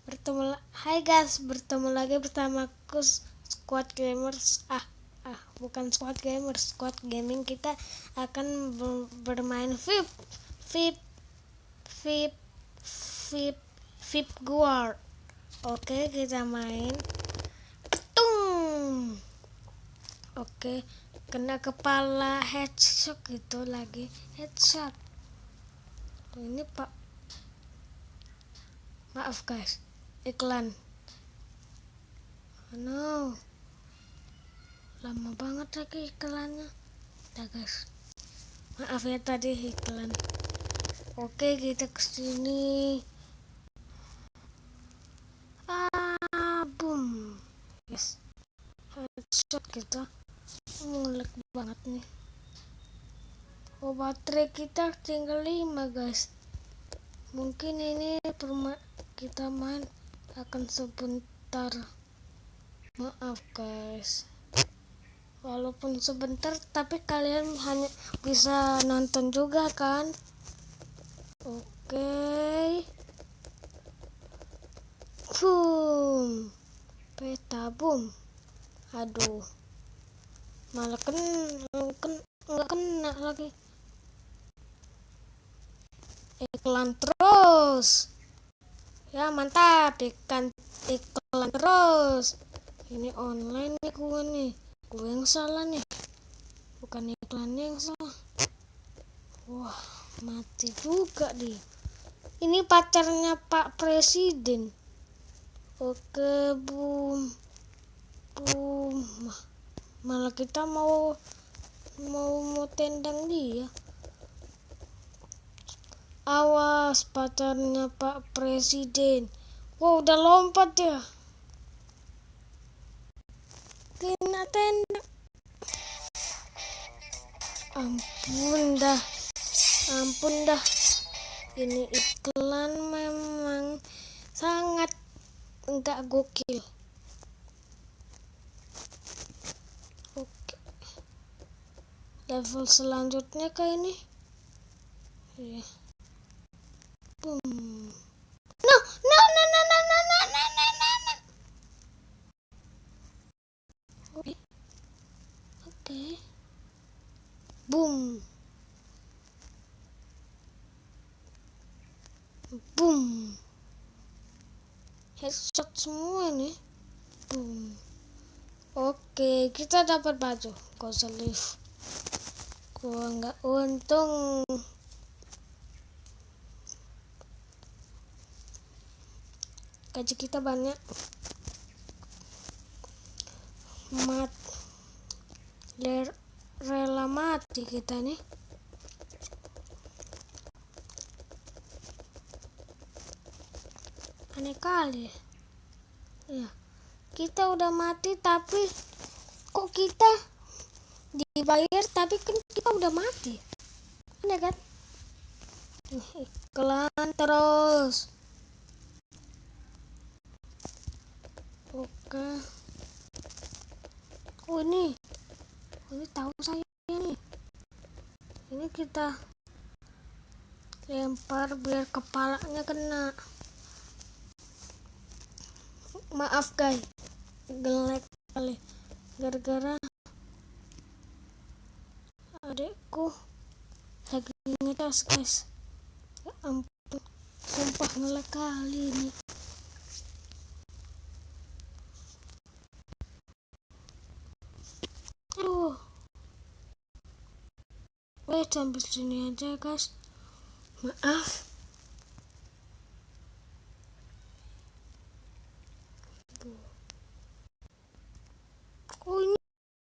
Bertemu lagi bersamaku Squad Gamers. Bukan Squad Gamers, Squad Gaming. Kita akan bermain VIP VIP VIP VIP Guard. Oke, kita main. Tung. Oke, kena kepala, headshot gitu lagi. Headshot. Ini Pak. Maaf guys, iklan. Oh no, lama banget lagi iklannya. Dah guys, maaf ya tadi iklan. Oke, kita kesini. Boom. Yes, headshot kita. Mulek banget nih. Oh, baterai kita tinggal 5 guys. Mungkin ini kita main akan sebentar. Maaf guys, walaupun sebentar tapi kalian hanya bisa nonton juga kan. Oke. Boom. Peta boom. Aduh, malah nggak kena lagi. Iklan terus. Ya mantap, iklan terus. Ini online nih gue yang salah nih, bukan iklannya yang salah. Wah, mati juga dia. Ini pacarnya Pak Presiden. Oke, boom. Malah kita mau tendang dia. Awas, pacarnya Pak Presiden. Wow, udah lompat ya. Kena tendang. Ampun dah. Ini iklan memang sangat enggak gokil. Oke. Level selanjutnya kayak ini. Iya. Boom. No. Oke. Boom. Headshot semua nih. Boom. Oke, kita dapat baju. Gak usah live. Gua nggak untung. Gaji kita banyak. Rela mati kita nih. Aneh kali ya, kita udah mati tapi kok kita dibayar tapi kan kita udah mati. Aneh kan? Iklan terus. Oke. Ini tahu saya nih. Ini kita lempar biar kepalanya kena. Maaf guys, gelek kali gara-gara adekku lagi ngetes guys. Ya ampun, sumpah ngelek kali ini. Sampai sini aja guys, maaf. Oh, ini